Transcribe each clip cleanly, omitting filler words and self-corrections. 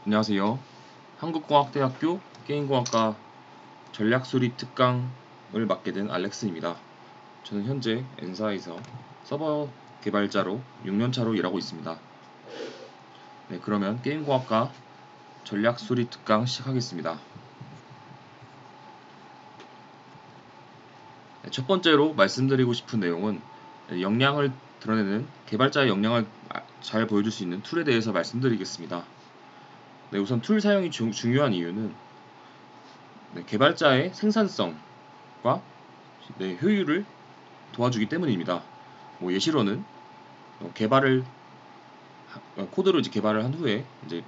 안녕하세요. 한국공학대학교 게임공학과 전략수리 특강을 맡게 된 알렉스입니다. 저는 현재 N사에서 서버 개발자로 6년차로 일하고 있습니다. 네, 그러면 게임공학과 전략수리 특강 시작하겠습니다. 네, 첫 번째로 말씀드리고 싶은 내용은 역량을 드러내는 개발자의 역량을 잘 보여줄 수 있는 툴에 대해서 말씀드리겠습니다. 네, 우선 툴 사용이 중요한 이유는 개발자의 생산성과 효율을 도와주기 때문입니다. 예시로는 개발을 코드로 이제 개발을 한 후에 이제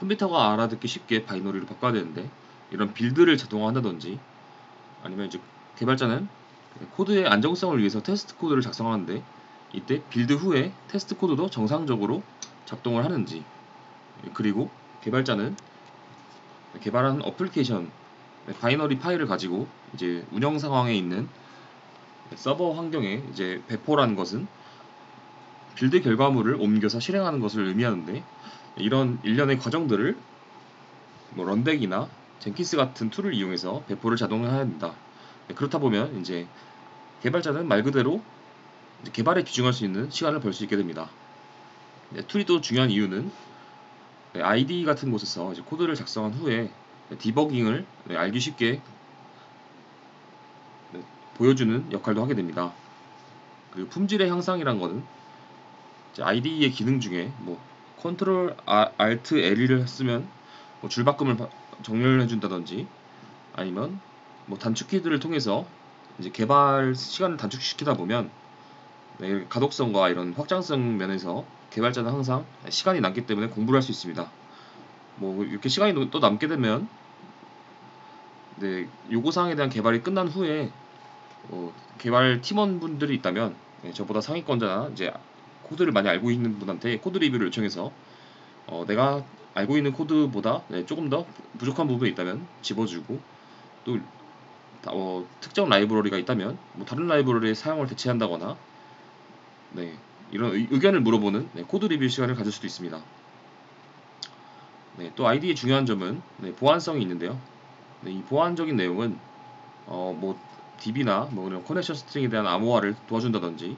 컴퓨터가 알아듣기 쉽게 바이너리로 바꿔야 되는데 이런 빌드를 자동화한다든지 아니면 이제 개발자는 코드의 안정성을 위해서 테스트 코드를 작성하는데 이때 빌드 후에 테스트 코드도 정상적으로 작동을 하는지, 그리고 개발자는 개발한 어플리케이션 바이너리 파일을 가지고 이제 운영 상황에 있는 서버 환경에 이제 배포라는 것은 빌드 결과물을 옮겨서 실행하는 것을 의미하는데, 이런 일련의 과정들을 런덱이나 젠킨스 같은 툴을 이용해서 배포를 자동화해야 합니다. 그렇다 보면 이제 개발자는 말 그대로 이제 개발에 집중할 수 있는 시간을 벌 수 있게 됩니다. 툴이 또 중요한 이유는 IDE 같은 곳에서 이제 코드를 작성한 후에 디버깅을 알기 쉽게 보여주는 역할도 하게 됩니다. 그리고 품질의 향상이란 것은 IDE의 기능 중에 컨트롤 Alt L을 쓰면 줄바꿈을 정렬해 준다든지, 아니면 단축 키들을 통해서 이제 개발 시간을 단축시키다 보면 가독성과 이런 확장성 면에서 개발자는 항상 시간이 남기 때문에 공부를 할 수 있습니다. 이렇게 시간이 또 남게 되면 요구사항에 대한 개발이 끝난 후에 개발 팀원분들이 있다면 저보다 상위권자나 이제 코드를 많이 알고 있는 분한테 코드 리뷰를 요청해서 내가 알고 있는 코드보다 조금 더 부족한 부분이 있다면 집어주고, 또 특정 라이브러리가 있다면 다른 라이브러리의 사용을 대체한다거나 이런 의견을 물어보는 코드 리뷰 시간을 가질 수도 있습니다. 또 ID의 중요한 점은 보안성이 있는데요. 이 보안적인 내용은 DB나 이런 커넥션 스트링에 대한 암호화를 도와준다든지,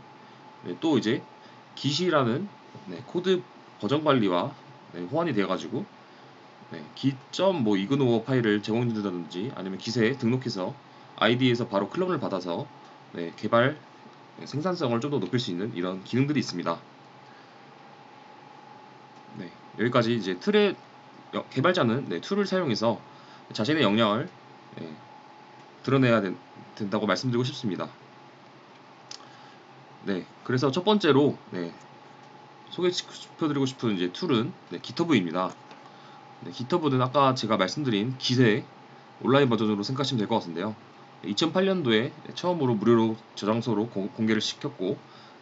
또 이제 git이라는 코드 버전 관리와 호환이 되어가지고 git ignore 파일을 제공해준다든지, 아니면 git에 등록해서 ID에서 바로 클론을 받아서 개발 생산성을 좀 더 높일 수 있는 이런 기능들이 있습니다. 여기까지 이제 개발자는 툴을 사용해서 자신의 역량을 드러내야 된다고 말씀드리고 싶습니다. 그래서 첫 번째로 소개시켜드리고 싶은 이제 툴은 GitHub입니다. GitHub는 아까 제가 말씀드린 git의 온라인 버전으로 생각하시면 될 것 같은데요. 2008년도에 처음으로 무료로 저장소로 공개를 시켰고,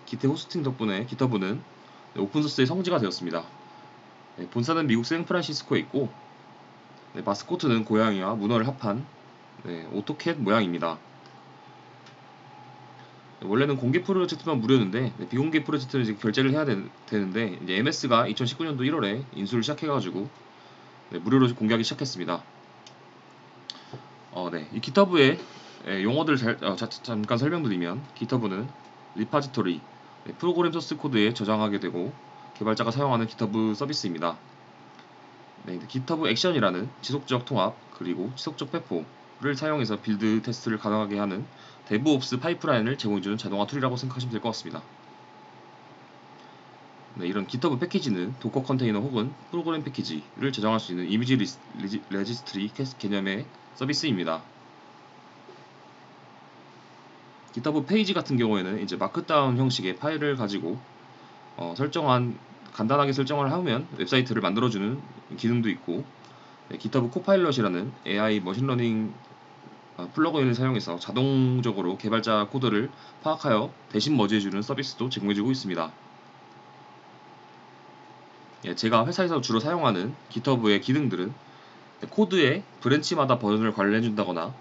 git의 호스팅 덕분에 GitHub는 오픈소스의 성지가 되었습니다. 본사는 미국 샌프란시스코에 있고, 마스코트는 고양이와 문어를 합한 오토캣 모양입니다. 원래는 공개 프로젝트만 무료였는데 비공개 프로젝트는 이제 결제를 해야 되는데, 이제 MS가 2019년도 1월에 인수를 시작해가지고 무료로 공개하기 시작했습니다. 이 GitHub의 용어들을 잠깐 설명드리면, GitHub는 리파지토리, 프로그램 소스 코드에 저장하게 되고 개발자가 사용하는 GitHub 서비스입니다. GitHub 액션이라는 지속적 통합 그리고 지속적 배포를 사용해서 빌드 테스트를 가능하게 하는 데브옵스 파이프라인을 제공해주는 자동화 툴이라고 생각하시면 될 것 같습니다. 이런 GitHub 패키지는 도커 컨테이너 혹은 프로그램 패키지를 저장할 수 있는 이미지 레지스트리 개념의 서비스입니다. GitHub 페이지 같은 경우에는 이제 마크다운 형식의 파일을 가지고 간단하게 설정을 하면 웹사이트를 만들어주는 기능도 있고, GitHub 코파일럿이라는 AI 머신러닝 플러그인을 사용해서 자동적으로 개발자 코드를 파악하여 대신 머지해주는 서비스도 제공해주고 있습니다. 제가 회사에서 주로 사용하는 GitHub의 기능들은 코드의 브랜치마다 버전을 관리해준다거나,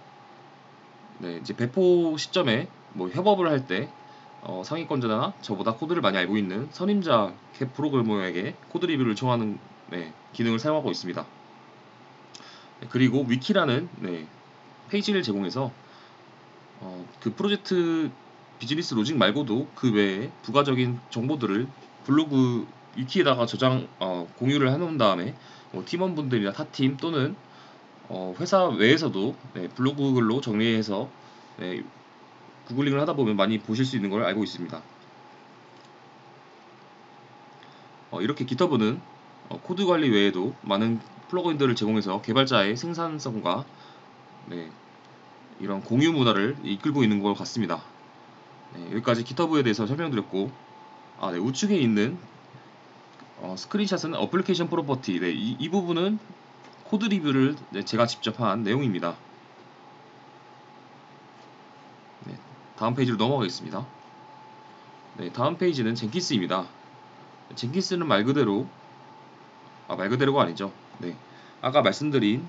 이제 배포 시점에 협업을 할 때 상위권자나 저보다 코드를 많이 알고 있는 선임자 프로그래머에게 코드 리뷰를 요청하는 기능을 사용하고 있습니다. 그리고 위키라는 페이지를 제공해서 그 프로젝트 비즈니스 로직 말고도 그 외에 부가적인 정보들을 블로그 위키에다가 공유를 해놓은 다음에 팀원분들이나 타팀 또는 회사 외에서도 블로그 글로 정리해서 구글링을 하다 보면 많이 보실 수 있는 걸 알고 있습니다. 이렇게 GitHub는 코드 관리 외에도 많은 플러그인들을 제공해서 개발자의 생산성과 이런 공유 문화를 이끌고 있는 것 같습니다. 여기까지 GitHub에 대해서 설명드렸고, 우측에 있는 스크린샷은 어플리케이션 프로퍼티. 이 부분은 코드 리뷰를 제가 직접 한 내용입니다. 다음 페이지로 넘어가겠습니다. 다음 페이지는 젠킨스입니다. 젠킨스는 말 그대로가 아니죠. 아까 말씀드린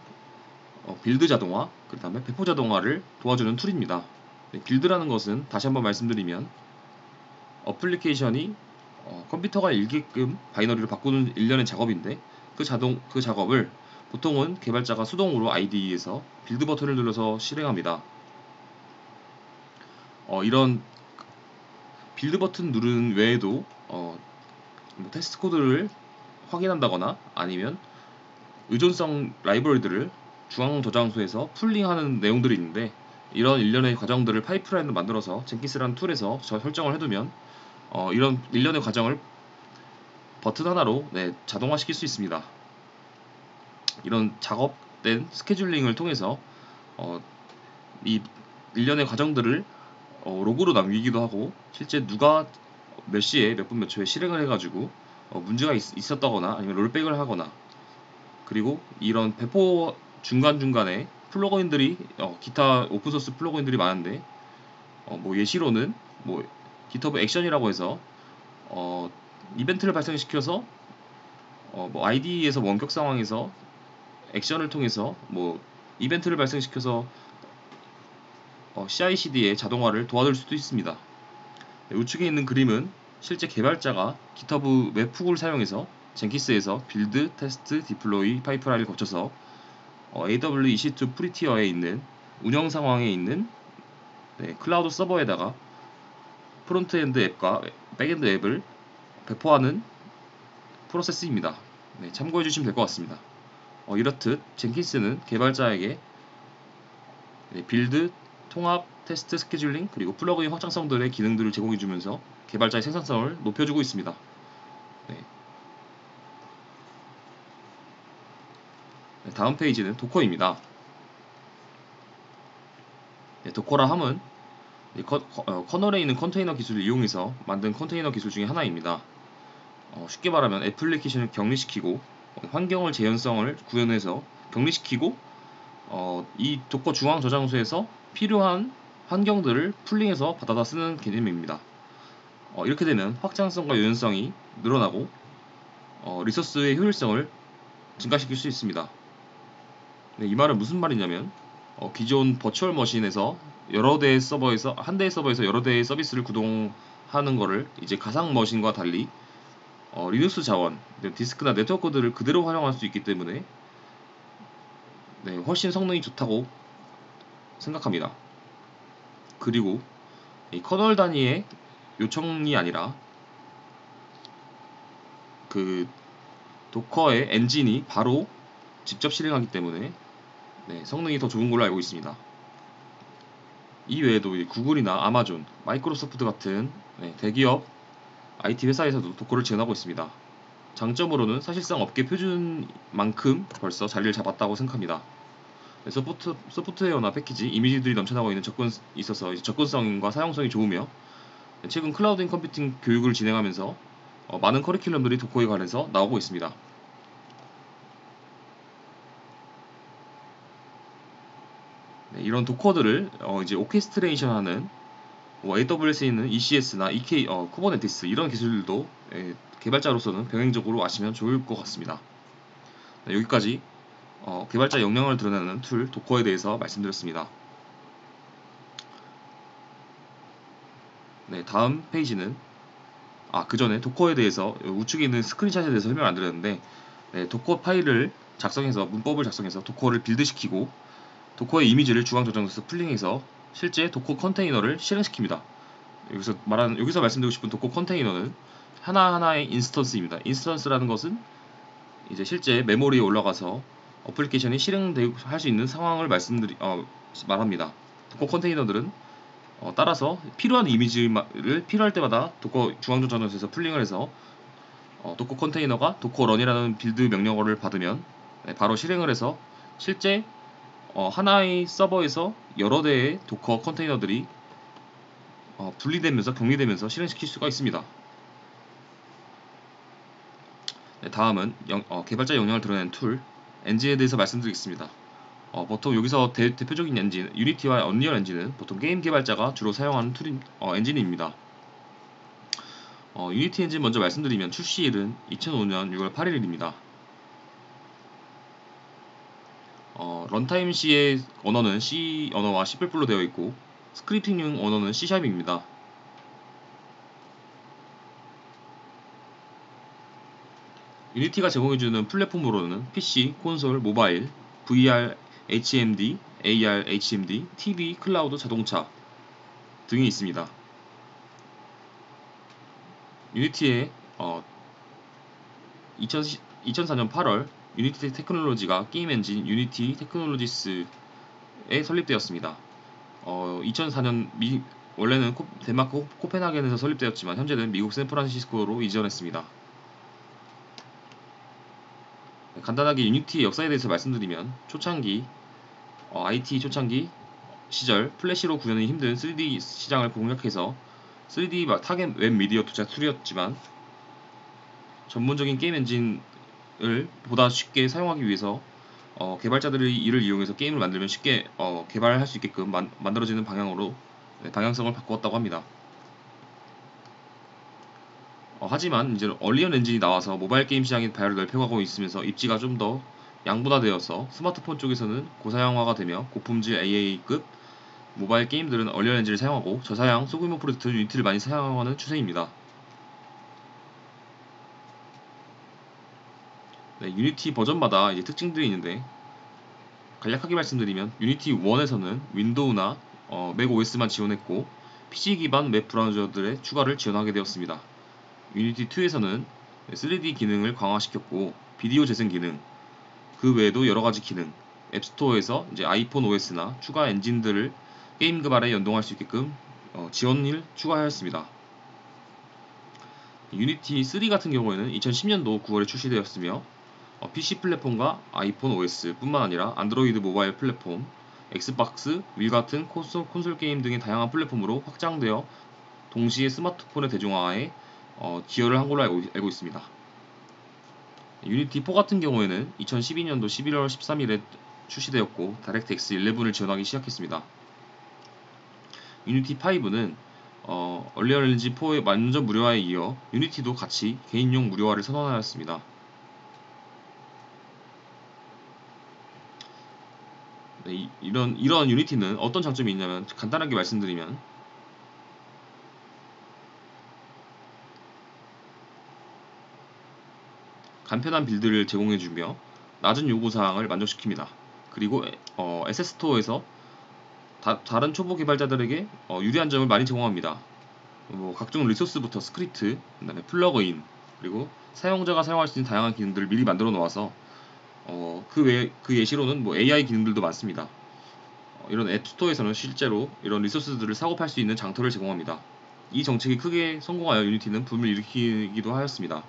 빌드 자동화, 그 다음에 배포 자동화를 도와주는 툴입니다. 빌드라는 것은 다시 한번 말씀드리면 어플리케이션이 컴퓨터가 읽게끔 바이너리를 바꾸는 일련의 작업인데 그 작업을 보통은 개발자가 수동으로 IDE에서 빌드 버튼을 눌러서 실행합니다. 이런 빌드 버튼 누르는 외에도 테스트 코드를 확인한다거나 아니면 의존성 라이브러리들을 중앙 저장소에서 풀링하는 내용들이 있는데, 이런 일련의 과정들을 파이프라인으로 만들어서 젠킨스라는 툴에서 설정을 해두면 이런 일련의 과정을 버튼 하나로 자동화시킬 수 있습니다. 이런 작업된 스케줄링을 통해서 이 일련의 과정들을 로그로 남기기도 하고, 실제 누가 몇 시에 몇 분 몇 초에 실행을 해가지고 문제가 있었다거나 아니면 롤백을 하거나, 그리고 이런 배포 중간중간에 플러그인들이 기타 오픈소스 플러그인들이 많은데 예시로는 GitHub 액션이라고 해서 이벤트를 발생시켜서 IDE에서 원격 상황에서 액션을 통해서 이벤트를 발생시켜서 CI/CD의 자동화를 도와줄 수도 있습니다. 우측에 있는 그림은 실제 개발자가 GitHub 웹훅을 사용해서 젠킨스에서 빌드, 테스트, 디플로이 파이프라인을 거쳐서 AWS EC2 프리티어에 있는 운영 상황에 있는 클라우드 서버에다가 프론트엔드 앱과 백엔드 앱을 배포하는 프로세스입니다. 참고해 주시면 될 것 같습니다. 이렇듯 젠킨스는 개발자에게 빌드, 통합, 테스트, 스케줄링, 그리고 플러그인 확장성들의 기능들을 제공해 주면서 개발자의 생산성을 높여주고 있습니다. 다음 페이지는 도커입니다. 도커라 함은 커널에 있는 컨테이너 기술을 이용해서 만든 컨테이너 기술 중에 하나입니다. 쉽게 말하면 애플리케이션을 격리시키고 환경을 재현성을 구현해서 격리시키고 이 도커 중앙 저장소에서 필요한 환경들을 풀링해서 받아다 쓰는 개념입니다. 이렇게 되면 확장성과 유연성이 늘어나고 리소스의 효율성을 증가시킬 수 있습니다. 이 말은 무슨 말이냐면 기존 버추얼 머신에서 여러 대의 서버에서 한 대의 서버에서 여러 대의 서비스를 구동하는 거를 이제 가상 머신과 달리 리눅스 자원, 디스크나 네트워크들을 그대로 활용할 수 있기 때문에 훨씬 성능이 좋다고 생각합니다. 그리고 이 커널 단위의 요청이 아니라 그 도커의 엔진이 바로 직접 실행하기 때문에 성능이 더 좋은 걸로 알고 있습니다. 이 외에도 구글이나 아마존, 마이크로소프트 같은 대기업 IT 회사에서도 도커를 지원하고 있습니다. 장점으로는 사실상 업계 표준만큼 벌써 자리를 잡았다고 생각합니다. 소프트웨어나 패키지, 이미지들이 넘쳐나고 있는 있어서 접근성과 사용성이 좋으며, 최근 클라우드 컴퓨팅 교육을 진행하면서 많은 커리큘럼들이 도커에 관해서 나오고 있습니다. 이런 도커들을 이제 오케스트레이션하는 AWS에 있는 ECS나 쿠버네티스 이런 기술들도 개발자로서는 병행적으로 아시면 좋을 것 같습니다. 여기까지 개발자 역량을 드러내는 툴 도커에 대해서 말씀드렸습니다. 다음 페이지는 그 전에 도커에 대해서 우측에 있는 스크린샷에 대해서 설명 안 드렸는데, 네, 도커 파일을 작성해서 문법을 작성해서 도커를 빌드시키고 도커의 이미지를 중앙 저장소에서 풀링해서 실제 도커 컨테이너를 실행시킵니다. 여기서 말씀드리고 싶은 도커 컨테이너는 하나하나의 인스턴스입니다. 인스턴스라는 것은 이제 실제 메모리에 올라가서 어플리케이션이 실행할 수 있는 상황을 말합니다. 도커 컨테이너들은 따라서 필요한 이미지를 필요할 때마다 도커 중앙 저장소에서 풀링을 해서 도커 컨테이너가 도커 런이라는 빌드 명령어를 받으면 바로 실행을 해서 실제 하나의 서버에서 여러 대의 도커 컨테이너들이 분리되면서 격리되면서 실행시킬 수가 있습니다. 네, 다음은 개발자 역량을 드러내는 툴 엔진에 대해서 말씀드리겠습니다. 보통 여기서 대표적인 엔진 유니티와 언리얼 엔진은 보통 게임 개발자가 주로 사용하는 엔진입니다. 유니티 엔진 먼저 말씀드리면 출시일은 2005년 6월 8일입니다. 런타임 C의 언어는 C 언어와 C++로 되어 있고 스크립팅용 언어는 C#입니다. 유니티가 제공해주는 플랫폼으로는 PC, 콘솔, 모바일, VR, HMD, AR, HMD, TV, 클라우드, 자동차 등이 있습니다. 유니티의 2004년 8월 유니티 테크놀로지가 게임 엔진 유니티 테크놀로지스에 설립되었습니다. 2004년 원래는 덴마크 코펜하겐에서 설립되었지만 현재는 미국 샌프란시스코로 이전했습니다. 간단하게 유니티의 역사에 대해서 말씀드리면 초창기 IT 초창기 시절 플래시로 구현하기 힘든 3D 시장을 공략해서 3D 타겟 웹 미디어 투자 툴이었지만 전문적인 게임 엔진을 보다 쉽게 사용하기 위해서 개발자들이 이를 이용해서 게임을 만들면 쉽게 개발할 수 있게끔 만들어지는 방향으로 방향성을 바꾸었다고 합니다. 하지만 이제 얼리언 엔진이 나와서 모바일 게임 시장이 발을 넓혀가고 있으면서 입지가 좀 더 양분화되어서 스마트폰 쪽에서는 고사양화가 되며 고품질 AA급 모바일 게임들은 얼리언 엔진을 사용하고 저사양 소규모 프로젝트 유니티를 많이 사용하는 추세입니다. 네, 유니티 버전마다 이제 특징들이 있는데 간략하게 말씀드리면 유니티 1에서는 윈도우나 맥 OS만 지원했고 PC 기반 웹 브라우저들의 추가를 지원하게 되었습니다. 유니티 2에서는 3D 기능을 강화시켰고 비디오 재생 기능, 그 외에도 여러가지 기능, 앱스토어에서 이제 아이폰 OS나 추가 엔진들을 게임 개발에 연동할 수 있게끔 지원을 추가하였습니다. 유니티 3 같은 경우에는 2010년도 9월에 출시되었으며 PC 플랫폼과 아이폰 OS 뿐만 아니라 안드로이드 모바일 플랫폼, 엑스박스, 윌 같은 콘솔 게임 등의 다양한 플랫폼으로 확장되어 동시에 스마트폰의 대중화에 기여를 한 걸로 알고 있습니다. 유니티 4 같은 경우에는 2012년도 11월 13일에 출시되었고 다이렉트X 11을 지원하기 시작했습니다. 유니티 5는 얼리언 엔진 4의 완전 무료화에 이어 유니티도 같이 개인용 무료화를 선언하였습니다. 네, 이런 유니티는 어떤 장점이 있냐면 간단하게 말씀드리면 간편한 빌드를 제공해주며 낮은 요구사항을 만족시킵니다. 그리고 SS스토어에서 다른 초보 개발자들에게 유리한 점을 많이 제공합니다. 각종 리소스부터 스크립트, 그 다음에 플러그인, 그리고 사용자가 사용할 수 있는 다양한 기능들을 미리 만들어 놓아서 그 예시로는 AI 기능들도 많습니다. 이런 앱스토어에서는 실제로 이런 리소스들을 사고팔 수 있는 장터를 제공합니다. 이 정책이 크게 성공하여 유니티는 붐을 일으키기도 하였습니다.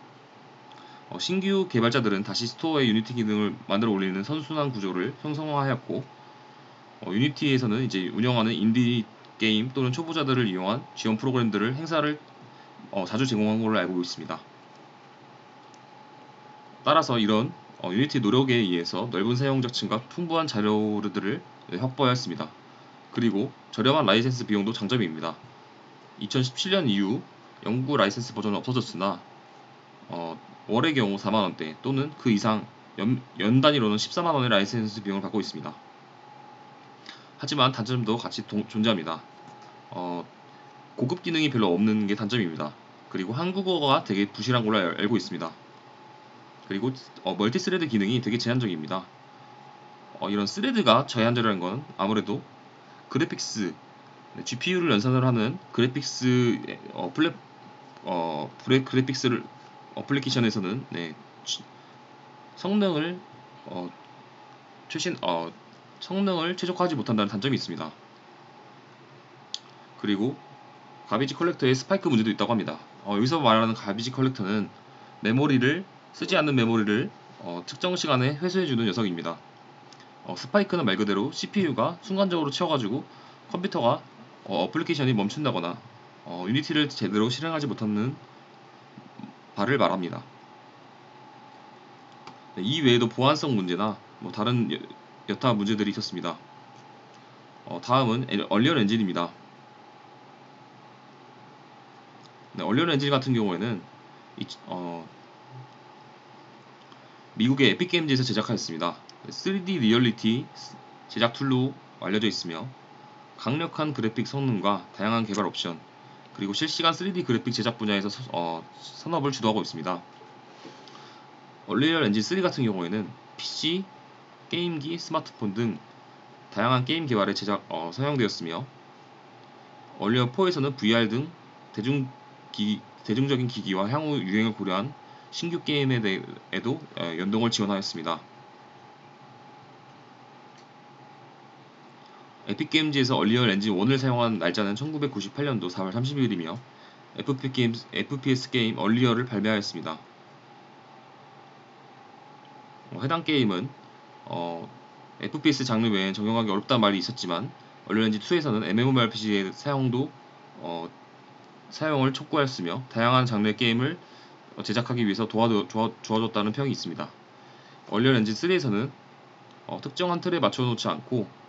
신규 개발자들은 다시 스토어에 유니티 기능을 만들어 올리는 선순환 구조를 형성하였고 유니티에서는 이제 운영하는 인디 게임 또는 초보자들을 이용한 지원 프로그램들을 행사를 자주 제공한 걸로 알고 있습니다. 따라서 이런 유니티 노력에 의해서 넓은 사용자층과 풍부한 자료들을 확보하였습니다. 그리고 저렴한 라이센스 비용도 장점입니다. 2017년 이후 영구 라이센스 버전은 없어졌으나 월의 경우 4만원대 또는 그 이상 연 단위로는 14만원의 라이센스 비용을 받고 있습니다. 하지만 단점도 같이 존재합니다. 고급 기능이 별로 없는 게 단점입니다. 그리고 한국어가 되게 부실한 걸로 알고 있습니다. 그리고 멀티 스레드 기능이 되게 제한적입니다. 이런 스레드가 제한적이라는 건 아무래도 그래픽스, GPU를 연산을 하는 그래픽스 그래픽스를 어플리케이션에서는 성능을 어, 성능을 최적화하지 못한다는 단점이 있습니다. 그리고 가비지 컬렉터의 스파이크 문제도 있다고 합니다. 여기서 말하는 가비지 컬렉터는 쓰지 않는 메모리를 특정 시간에 회수해주는 녀석입니다. 스파이크는 말 그대로 CPU가 순간적으로 채워가지고 컴퓨터가 어플리케이션이 멈춘다거나 유니티를 제대로 실행하지 못하는 바를 말합니다. 이 외에도 보안성 문제나 다른 여타 문제들이 있었습니다. 다음은 얼리얼 엔진입니다. 얼리얼 엔진 같은 경우에는 미국의 에픽게임즈에서 제작하였습니다. 3D 리얼리티 제작 툴로 알려져 있으며 강력한 그래픽 성능과 다양한 개발 옵션, 그리고 실시간 3D 그래픽 제작 분야에서 산업을 주도하고 있습니다. 얼리얼 엔진 3 같은 경우에는 PC, 게임기, 스마트폰 등 다양한 게임 개발에 사용되었으며, 얼리얼 4에서는 VR 등 대중적인 기기와 향후 유행을 고려한 신규 게임에도 연동을 지원하였습니다. 에픽게임즈에서 얼리얼 엔진 1을 사용한 날짜는 1998년도 4월 30일이며 FPS 게임 얼리얼을 발매하였습니다. 해당 게임은 FPS 장르 외엔 적용하기 어렵다는 말이 있었지만 얼리얼 엔진 2에서는 MMORPG의 사용을 촉구하였으며 다양한 장르의 게임을 제작하기 위해서 도와줬다는 평이 있습니다. 얼리얼 엔진 3에서는 특정한 틀에 맞춰놓지 않고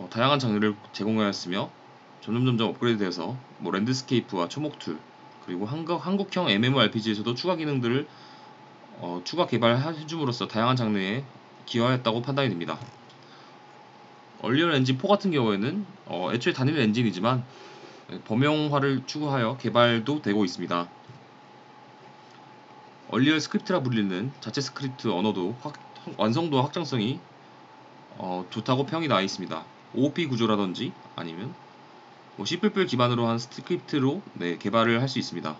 다양한 장르를 제공하였으며 점점 업그레이드돼서 랜드스케이프와 초목툴, 그리고 한국형 MMORPG에서도 추가 기능들을 추가 개발해줌으로써 다양한 장르에 기여하였다고 판단이 됩니다. 얼리얼 엔진 4 같은 경우에는 애초에 단일 엔진이지만 범용화를 추구하여 개발도 되고 있습니다. 얼리얼 스크립트라 불리는 자체 스크립트 언어도 완성도와 확장성이 좋다고 평이 나와 있습니다. OOP 구조라든지 아니면 C++ 기반으로 한 스크립트로 개발을 할 수 있습니다.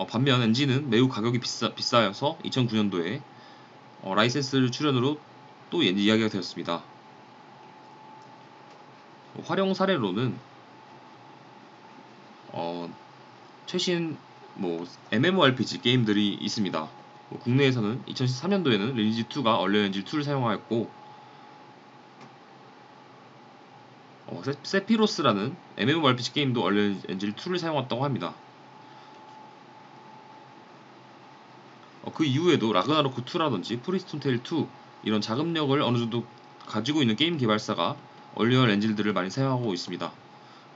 반면 엔진은 매우 가격이 비싸여서 2009년도에 라이센스 출연으로 또 이야기가 되었습니다. 활용 사례로는 최신 MMORPG 게임들이 있습니다. 국내에서는 2013년도에는 리니지 2가 얼리얼 엔진 2를 사용하였고, 세피로스라는 MMORPG 게임도 얼리얼 엔진 2를 사용했다고 합니다. 그 이후에도 라그나로크 2라든지 프리스톤 테일 2 이런 자금력을 어느 정도 가지고 있는 게임 개발사가 얼리얼 엔진들을 많이 사용하고 있습니다.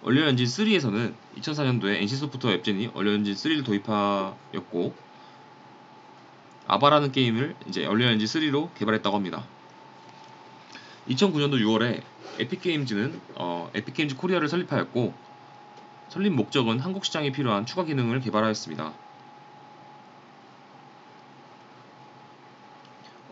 얼리얼 엔진 3에서는 2004년도에 NC소프트와 웹젠이 얼리얼 엔진 3를 도입하였고, 아바라는 게임을 이제 얼리얼 엔진 3로 개발했다고 합니다. 2009년도 6월에 에픽게임즈는 에픽게임즈 코리아를 설립하였고, 설립 목적은 한국 시장에 필요한 추가 기능을 개발하였습니다.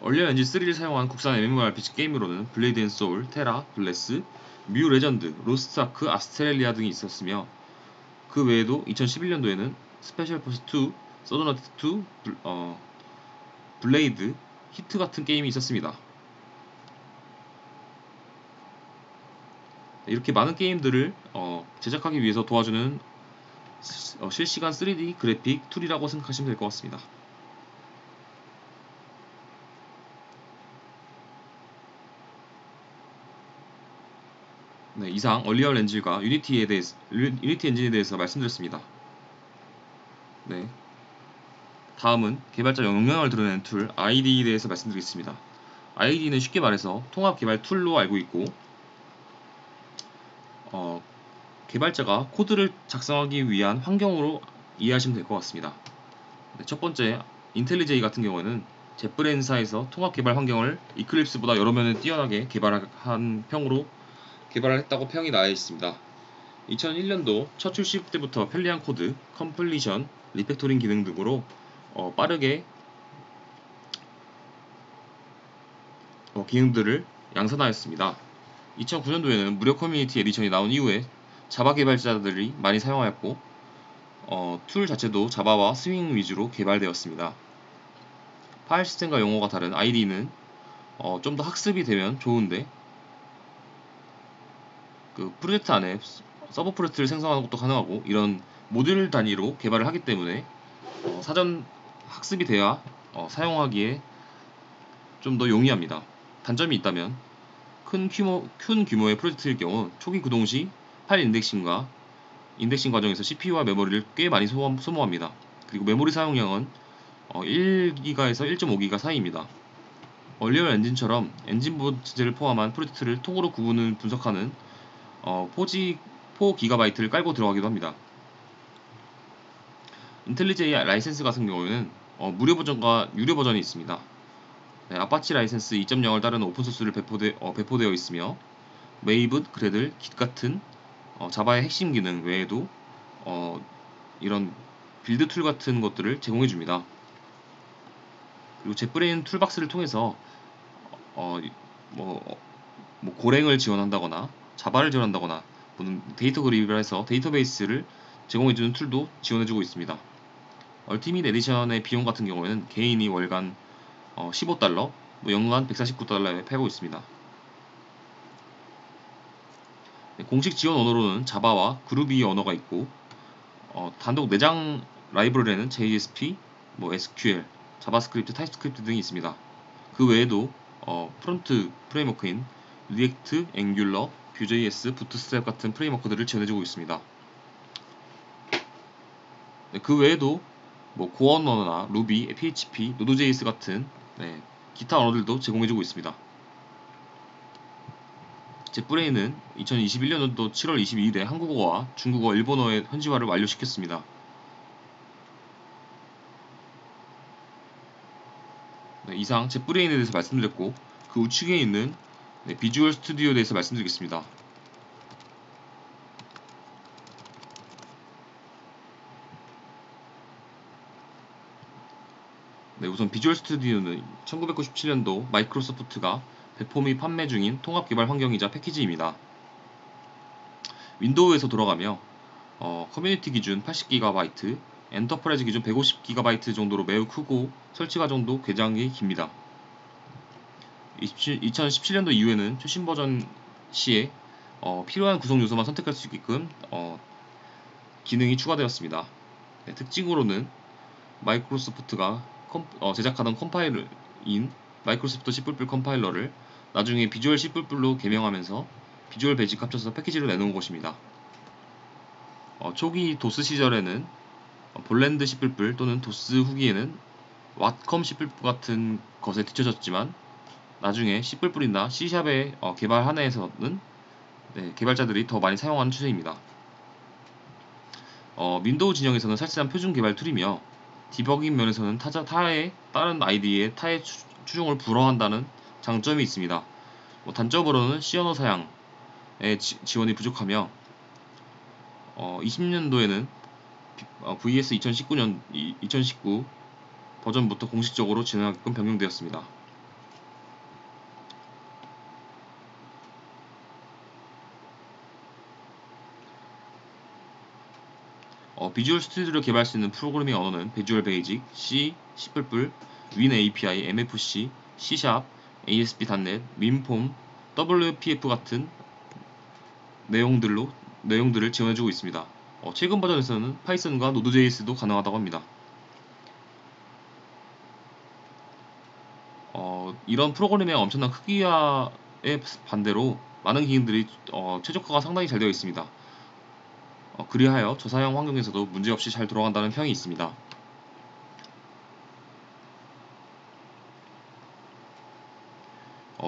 얼리얼 엔진 3를 사용한 국산 MMORPG 게임으로는 블레이드 앤 소울, 테라, 블레스, 뮤 레전드, 로스트 아크, 아스트렐리아 등이 있었으며, 그 외에도 2011년도에는 스페셜 포스 2, 서든어택 2, 블레이드, 히트 같은 게임이 있었습니다. 이렇게 많은 게임들을 제작하기 위해서 도와주는 실시간 3D 그래픽 툴이라고 생각하시면 될 것 같습니다. 네, 이상 얼리얼 엔진과 유니티 엔진에 대해서 말씀드렸습니다. 네, 다음은 개발자 역량을 드러내는 툴 IDE에 대해서 말씀드리겠습니다. IDE는 쉽게 말해서 통합 개발 툴로 알고 있고, 개발자가 코드를 작성하기 위한 환경으로 이해하시면 될 것 같습니다. 네, 첫 번째, 인텔리제이 같은 경우에는 젯브레인사에서 통합 개발 환경을 이클립스보다 여러 면을 뛰어나게 개발한 평으로 개발을 했다고 평이 나와 있습니다. 2001년도 첫 출시 때부터 편리한 코드, 컴플리션, 리팩토링 기능 등으로 빠르게 기능들을 양산하였습니다. 2009년도에는 무료 커뮤니티 에디션이 나온 이후에 자바 개발자들이 많이 사용하였고 툴 자체도 자바와 스윙 위주로 개발되었습니다. 파일 시스템과 용어가 다른 IDE는 좀 더 학습이 되면 좋은데 그 프로젝트 안에 서버 프로젝트를 생성하는 것도 가능하고 이런 모듈 단위로 개발을 하기 때문에 사전 학습이 돼야 사용하기에 좀 더 용이합니다. 단점이 있다면 큰 규모의 프로젝트일 경우 초기 구동 시 파일 인덱싱 과정에서 CPU와 메모리를 꽤 많이 소모합니다. 그리고 메모리 사용량은 1기가에서 1.5기가 사이입니다. 얼리얼 엔진처럼 엔진 번째를 포함한 프로젝트를 통으로 구분을 분석하는 4GB를 깔고 들어가기도 합니다. 인텔리제이 라이센스 같은 경우에는 무료 버전과 유료 버전이 있습니다. 네, 아파치 라이센스 2.0을 따르는 오픈소스를 배포되어 있으며 웨이브, 그래들, 깃 같은 자바의 핵심 기능 외에도 이런 빌드 툴 같은 것들을 제공해줍니다. 그리고 젯브레인 툴박스를 통해서 고랭을 지원한다거나 자바를 지원한다거나 데이터 그립을 해서 데이터베이스를 제공해주는 툴도 지원해주고 있습니다. 얼티밋 에디션의 비용 같은 경우에는 개인이 월간 $15, 연간 $149에 팔고 있습니다. 네, 공식 지원 언어로는 자바와 그루비 언어가 있고 단독 내장 라이브러리에는 JSP, SQL, 자바스크립트, 타입스크립트 등이 있습니다. 그 외에도 프론트 프레임워크인 리액트, 앵귤러, Vue.js, 부트스트랩 같은 프레임워크들을 지원해주고 있습니다. 네, 그 외에도 고어 언어나 루비, PHP, 노드.js 같은 기타 언어들도 제공해주고 있습니다. 젯브레인은 2021년도 7월 22일에 한국어와 중국어, 일본어의 현지화를 완료시켰습니다. 네, 이상 젯브레인에 대해서 말씀드렸고 그 우측에 있는 비주얼 스튜디오에 대해서 말씀드리겠습니다. 네, 우선 비주얼 스튜디오는 1997년도 마이크로소프트가 배포 및 판매 중인 통합 개발 환경이자 패키지입니다. 윈도우에서 돌아가며 커뮤니티 기준 80GB, 엔터프라이즈 기준 150GB 정도로 매우 크고 설치 과정도 굉장히 깁니다. 2017년도 이후에는 최신 버전 시에 필요한 구성 요소만 선택할 수 있게끔 기능이 추가되었습니다. 네, 특징으로는 마이크로소프트가 제작하던 컴파일러인 마이크로소프트 C++ 컴파일러를 나중에 비주얼 C++로 개명하면서 비주얼 베이직 합쳐서 패키지로 내놓은 것입니다. 초기 도스 시절에는 볼랜드 C++ 또는 도스 후기에는 왓컴 C++ 같은 것에 뒤처졌지만 나중에 C++이나 C샵의 개발 하나에서는 개발자들이 더 많이 사용하는 추세입니다. 윈도우 진영에서는 사실상 표준 개발 툴이며 디버깅 면에서는 타의 다른 IDE의 타의 추종을 불허한다는 장점이 있습니다. 단점으로는 C 언어 사양의 지원이 부족하며 20년도에는 VS 2019 버전부터 공식적으로 진행하게끔 변경되었습니다. 비주얼 스튜디오를 개발할 수 있는 프로그래밍 언어는 비주얼 베이직, C, C++, 윈 API, MFC, C#, ASP.NET, 윈폼, WPF 같은 내용들을 지원해주고 있습니다. 최근 버전에서는 파이썬과 노드.js도 가능하다고 합니다. 이런 프로그래밍의 엄청난 크기와의 반대로 많은 기능들이 최적화가 상당히 잘 되어 있습니다. 그리하여 저사양 환경에서도 문제없이 잘 돌아간다는 평이 있습니다.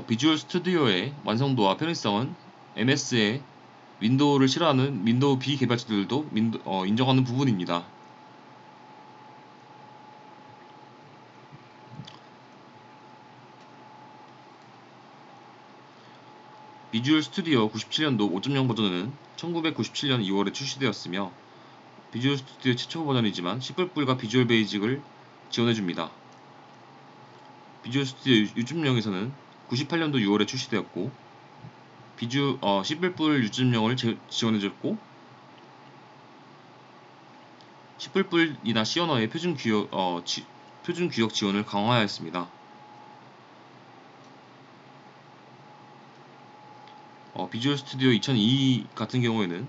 비주얼 스튜디오의 완성도와 편의성은 MS의 윈도우를 싫어하는 윈도우 비개발자들도 인정하는 부분입니다. 비주얼 스튜디오 97년도 5.0 버전은 1997년 2월에 출시되었으며 비주얼 스튜디오 최초 버전이지만 C++과 비주얼 베이직을 지원해줍니다. 비주얼 스튜디오 6.0에서는 98년도 6월에 출시되었고 C++ 6.0을 지원해줬고 C++이나 C 언어의 표준 규격 지원을 강화하였습니다. 비주얼 스튜디오 2002 같은 경우에는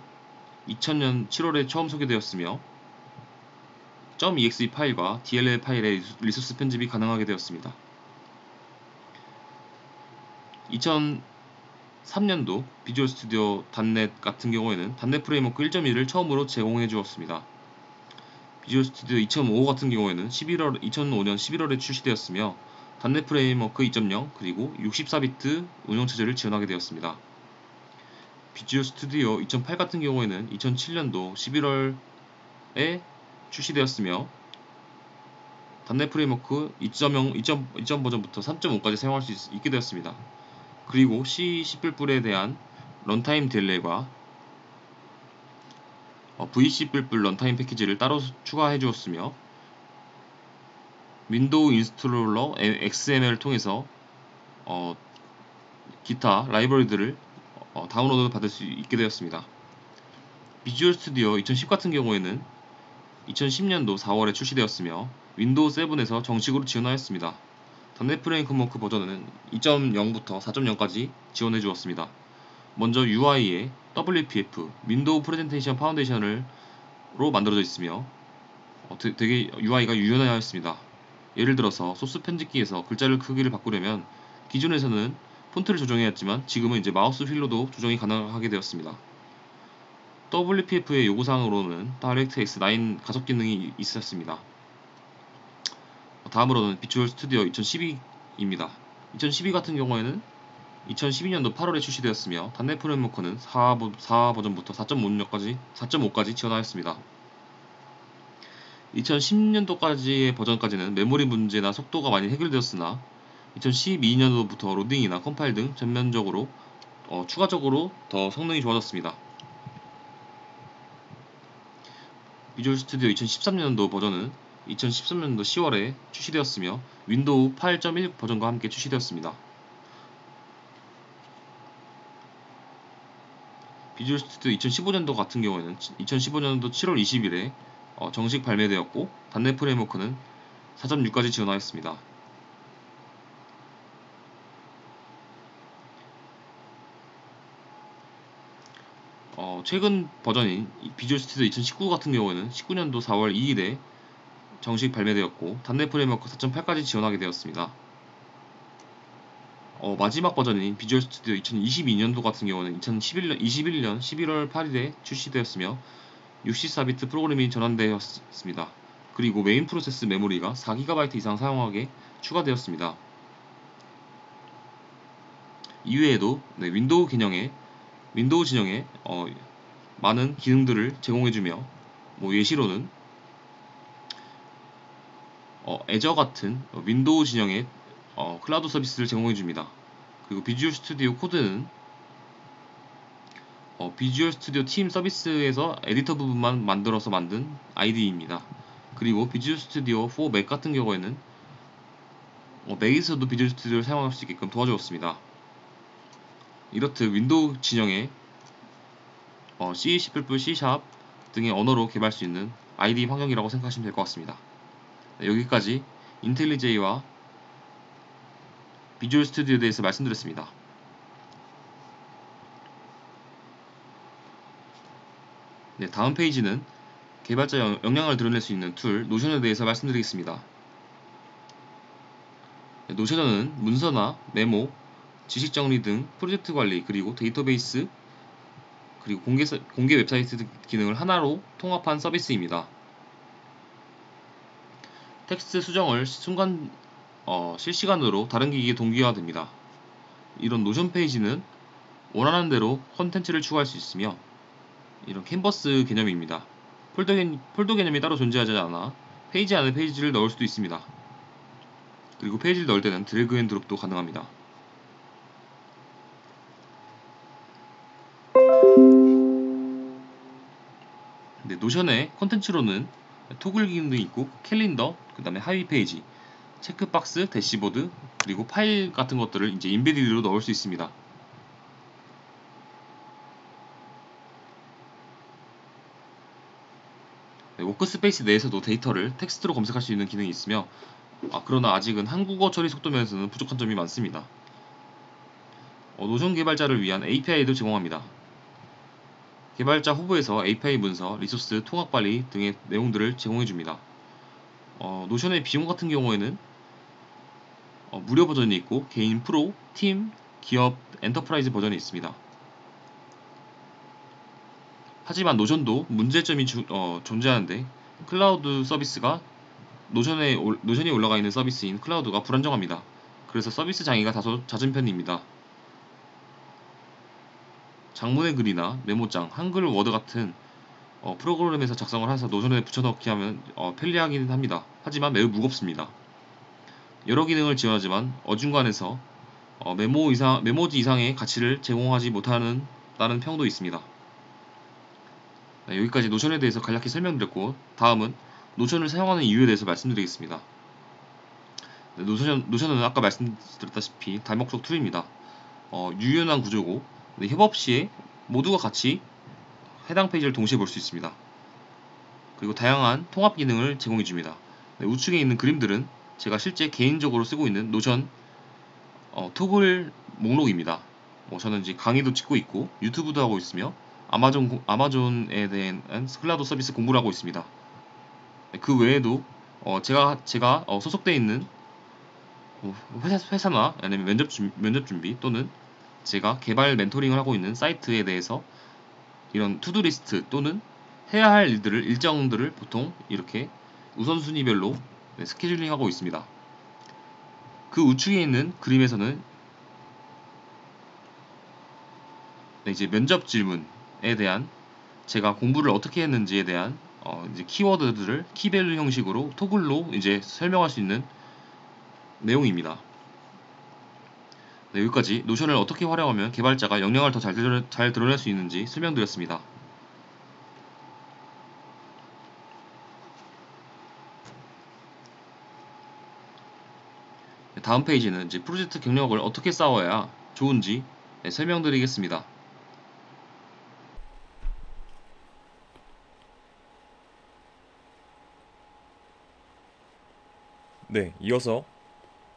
2000년 7월에 처음 소개되었으며 .exe 파일과 DLL 파일의 리소스 편집이 가능하게 되었습니다. 2003년도 비주얼 스튜디오 .NET 같은 경우에는 .NET 프레임워크 1.1을 처음으로 제공해 주었습니다. 비주얼 스튜디오 2005 같은 경우에는 2005년 11월에 출시되었으며 .NET 프레임워크 2.0 그리고 64비트 운영체제를 지원하게 되었습니다. 비주얼 스튜디오 2008 같은 경우에는 2007년도 11월에 출시되었으며 .NET 프레임워크 2.0 버전부터 3.5까지 사용할 수 있게 되었습니다. 그리고 C++에 대한 런타임 DLL과 VC++ 런타임 패키지를 따로 추가해 주었으며 윈도우 인스톨러 XML을 통해서 기타 라이브러리들을 다운로드 받을 수 있게 되었습니다. 비주얼 스튜디오 2010 같은 경우에는 2010년도 4월에 출시되었으며 윈도우 7에서 정식으로 지원하였습니다. .NET 프레임워크 버전은 2.0부터 4.0까지 지원해 주었습니다. 먼저 UI에 WPF, 윈도우 프레젠테이션 파운데이션으로 만들어져 있으며 되게 UI가 유연하였습니다. 예를 들어서 소스 편집기에서 글자를 크기를 바꾸려면 기존에서는 폰트를 조정해야 했지만 지금은 이제 마우스 휠로도 조정이 가능하게 되었습니다. WPF의 요구사항으로는 DirectX 9 가속 기능이 있었습니다. 다음으로는 비주얼 스튜디오 2012입니다. 2012 같은 경우에는 2012년도 8월에 출시되었으며 .NET 프레임워크는 4 버전부터 4.5까지 지원하였습니다. 2010년도까지의 버전까지는 메모리 문제나 속도가 많이 해결되었으나 2012년도부터 로딩이나 컴파일 등 전면적으로 추가적으로 더 성능이 좋아졌습니다. 비주얼 스튜디오 2013년도 버전은 2013년도 10월에 출시되었으며 윈도우 8.1 버전과 함께 출시되었습니다. 비주얼 스튜디오 2015년도 같은 경우에는 2015년도 7월 20일에 정식 발매되었고 .NET 프레임워크는 4.6까지 지원하였습니다. 최근 버전인 비주얼 스튜디오 2019 같은 경우에는 19년도 4월 2일에 정식 발매되었고 .NET 프레임워크 4.8까지 지원하게 되었습니다. 마지막 버전인 비주얼 스튜디오 2022년도 같은 경우는 2021년 11월 8일에 출시되었으며 64비트 프로그램이 전환되었습니다. 그리고 메인 프로세스 메모리가 4GB 이상 사용하게 추가되었습니다. 이외에도 윈도우 진영에 많은 기능들을 제공해주며 예시로는 애저 같은 윈도우 진영의 클라우드 서비스를 제공해줍니다. 그리고 비주얼 스튜디오 코드는 비주얼 스튜디오 팀 서비스에서 에디터 부분만 만들어서 만든 IDE입니다. 그리고 비주얼 스튜디오 4 맥 같은 경우에는 맥에서도 비주얼 스튜디오를 사용할 수 있게끔 도와주었습니다. 이렇듯 윈도우 진영의 C, C++, C# 등의 언어로 개발할 수 있는 IDE 환경이라고 생각하시면 될 것 같습니다. 여기까지 인텔리제이와 비주얼 스튜디오에 대해서 말씀드렸습니다. 다음 페이지는 개발자 역량을 드러낼 수 있는 툴 노션에 대해서 말씀드리겠습니다. 노션은 문서나 메모, 지식 정리 등 프로젝트 관리 그리고 데이터베이스 그리고 공개 웹사이트 기능을 하나로 통합한 서비스입니다. 텍스트 수정을 실시간으로 다른 기기에 동기화됩니다. 이런 노션 페이지는 원하는 대로 콘텐츠를 추가할 수 있으며 이런 캔버스 개념입니다. 폴더 개념이 따로 존재하지 않아 페이지 안에 페이지를 넣을 수도 있습니다. 그리고 페이지를 넣을 때는 드래그 앤 드롭도 가능합니다. 이제 노션의 콘텐츠로는 토글 기능도 있고 캘린더, 그 다음에 하위 페이지, 체크박스, 대시보드, 그리고 파일 같은 것들을 이제 인베디드로 넣을 수 있습니다. 네, 워크스페이스 내에서도 데이터를 텍스트로 검색할 수 있는 기능이 있으며 그러나 아직은 한국어 처리 속도 면에서는 부족한 점이 많습니다. 노션 개발자를 위한 API도 제공합니다. 개발자 후보에서 API 문서, 리소스, 통합 관리 등의 내용들을 제공해줍니다. 노션의 비용 같은 경우에는 무료 버전이 있고 개인 프로, 팀, 기업, 엔터프라이즈 버전이 있습니다. 하지만 노션도 문제점이 존재하는데 클라우드 서비스가 노션이 올라가 있는 서비스인 클라우드가 불안정합니다. 그래서 서비스 장애가 다소 잦은 편입니다. 장문의 글이나 메모장, 한글, 워드 같은 프로그램에서 작성을 해서 노션에 붙여넣기 하면 편리하긴 합니다. 하지만 매우 무겁습니다. 여러 기능을 지원하지만 어중간해서 메모지 이상의 가치를 제공하지 못한다는 평도 있습니다. 네, 여기까지 노션에 대해서 간략히 설명드렸고 다음은 노션을 사용하는 이유에 대해서 말씀드리겠습니다. 네, 노션은 아까 말씀드렸다시피 다목적 툴입니다. 유연한 구조고 협업 시에 모두가 같이 해당 페이지를 동시에 볼 수 있습니다. 그리고 다양한 통합 기능을 제공해줍니다. 네, 우측에 있는 그림들은 제가 실제 개인적으로 쓰고 있는 노션 토글 목록입니다. 저는 이제 강의도 찍고 있고 유튜브도 하고 있으며 아마존에 대한 클라우드 서비스 공부를 하고 있습니다. 네, 그 외에도 제가 소속되어 있는 회사나 아니면 면접 준비 또는 제가 개발 멘토링을 하고 있는 사이트에 대해서 이런 투두 리스트 또는 해야 할 일정들을 보통 이렇게 우선순위별로 스케줄링 하고 있습니다. 그 우측에 있는 그림에서는 이제 면접 질문에 대한 제가 공부를 어떻게 했는지에 대한 이제 키워드들을 키밸류 형식으로 토글로 이제 설명할 수 있는 내용입니다. 네, 여기까지 노션을 어떻게 활용하면 개발자가 역량을 더 잘 드러낼 수 있는지 설명드렸습니다. 네, 다음 페이지는 이제 프로젝트 경력을 어떻게 쌓아야 좋은지 설명드리겠습니다. 네, 이어서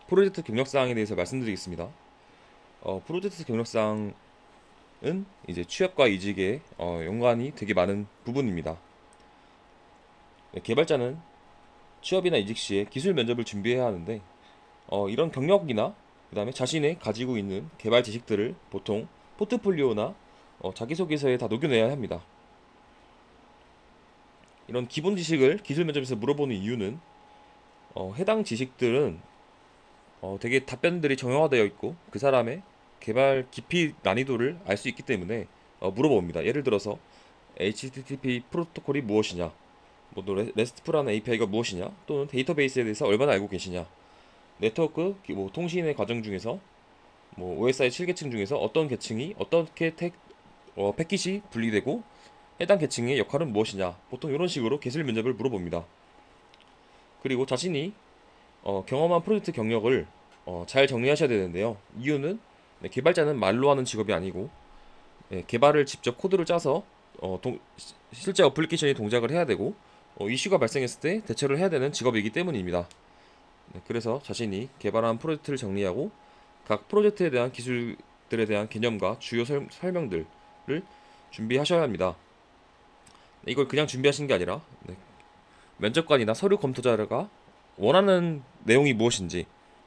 프로젝트 경력사항에 대해서 말씀드리겠습니다. 프로젝트 경력사항은 이제 취업과 이직에 연관이 되게 많은 부분입니다. 네, 개발자는 취업이나 이직 시에 기술 면접을 준비해야 하는데 이런 경력이나 그 다음에 자신의 가지고 있는 개발 지식들을 보통 포트폴리오나 자기소개서에 다 녹여내야 합니다. 이런 기본 지식을 기술 면접에서 물어보는 이유는 해당 지식들은 되게 답변들이 정형화되어 있고 그 사람의 개발 깊이 난이도를 알 수 있기 때문에 물어봅니다. 예를 들어서 HTTP 프로토콜이 무엇이냐, 또 RESTful한 API가 무엇이냐, 또는 데이터베이스에 대해서 얼마나 알고 계시냐, 네트워크 통신의 과정 중에서 OSI 7계층 중에서 어떤 계층이 어떻게 패킷이 분리되고 해당 계층의 역할은 무엇이냐, 보통 이런 식으로 기술 면접을 물어봅니다. 그리고 자신이 경험한 프로젝트 경력을 잘 정리하셔야 되는데요. 이유는 개발자는 말로 하는 직업이 아니고 개발을 직접 코드를 짜서 실제 어플리케이션이 동작을 해야 되고 이슈가 발생했을 때 대처를 해야 되는 직업이기 때문입니다. 그래서 자신이 개발한 프로젝트를 정리하고 각 프로젝트에 대한 기술들에 대한 개념과 주요 설명들을 준비하셔야 합니다. 이걸 그냥 준비하시는 게 아니라 면접관이나 서류 검토자가 원하는 내용이 무엇인지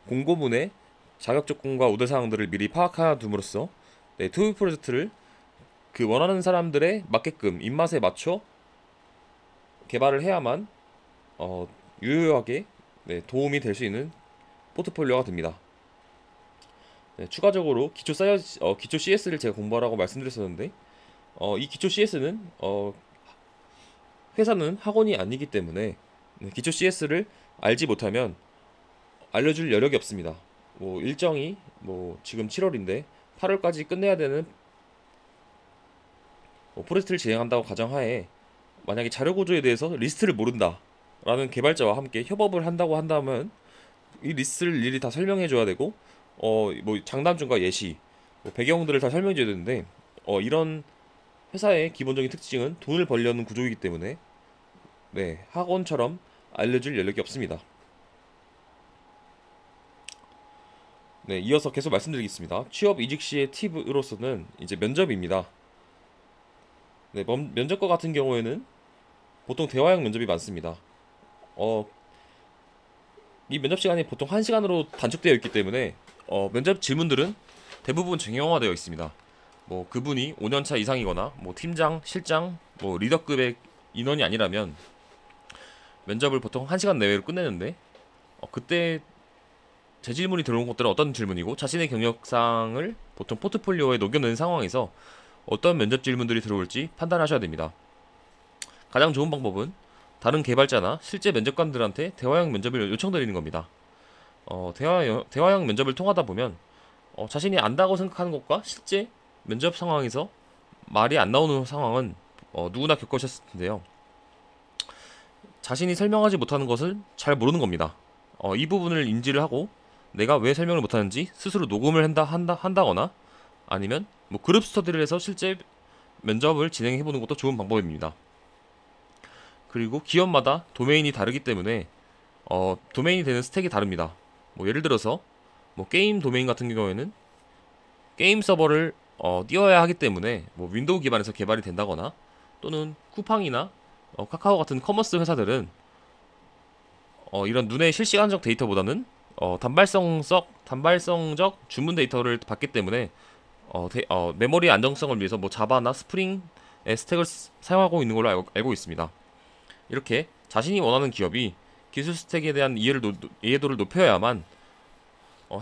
공고문의 자격 조건과 우대 사항들을 미리 파악해 둠으로써 투비 프로젝트를 그 원하는 사람들의 맞게끔 입맛에 맞춰 개발을 해야만 유효하게 도움이 될 수 있는 포트폴리오가 됩니다. 추가적으로 기초 CS를 제가 공부하라고 말씀드렸었는데 이 기초 CS는 회사는 학원이 아니기 때문에 기초 CS를 알지 못하면 알려줄 여력이 없습니다. 일정이 지금 7월인데 8월까지 끝내야 되는 프로젝트를 진행한다고 가정하에 만약에 자료 구조에 대해서 리스트를 모른다 라는 개발자와 함께 협업을 한다고 한다면 이 리스트를 일일이 다 설명해 줘야 되고 뭐 장단점과 예시, 뭐 배경들을 다 설명해 줘야 되는데 이런 회사의 기본적인 특징은 돈을 벌려는 구조이기 때문에 네, 학원처럼 알려줄 연락이 없습니다. 네, 이어서 계속 말씀드리겠습니다. 취업 이직 시의 팁으로서는 이제 면접입니다. 네, 면접과 같은 경우에는 보통 대화형 면접이 많습니다. 어, 이 면접 시간이 보통 1시간으로 단축되어 있기 때문에 면접 질문들은 대부분 정형화되어 있습니다. 뭐 그분이 5년차 이상이거나 뭐 팀장, 실장, 뭐 리더급의 인원이 아니라면 면접을 보통 1시간 내외로 끝내는데 그때 제 질문이 들어온 것들은 어떤 질문이고 자신의 경력상을 보통 포트폴리오에 녹여낸 상황에서 어떤 면접 질문들이 들어올지 판단하셔야 됩니다. 가장 좋은 방법은 다른 개발자나 실제 면접관들한테 대화형 면접을 요청드리는 겁니다. 대화형 면접을 통하다 보면 자신이 안다고 생각하는 것과 실제 면접 상황에서 말이 안 나오는 상황은 누구나 겪으셨을 텐데요. 자신이 설명하지 못하는 것을 잘 모르는 겁니다. 이 부분을 인지를 하고 내가 왜 설명을 못하는지 스스로 녹음을 한다거나 아니면 뭐 그룹 스터디를 해서 실제 면접을 진행해보는 것도 좋은 방법입니다. 그리고 기업마다 도메인이 다르기 때문에 도메인이 되는 스택이 다릅니다. 뭐 예를 들어서 뭐 게임 도메인 같은 경우에는 게임 서버를 띄워야 하기 때문에 뭐 윈도우 기반에서 개발이 된다거나 또는 쿠팡이나 카카오 같은 커머스 회사들은 이런 눈의 실시간적 데이터보다는 단발성적 주문 데이터를 받기 때문에 메모리 안정성을 위해서 뭐 자바나 스프링의 스택을 사용하고 있는 걸로 알고 있습니다. 이렇게 자신이 원하는 기업이 기술 스택에 대한 이해도를 높여야만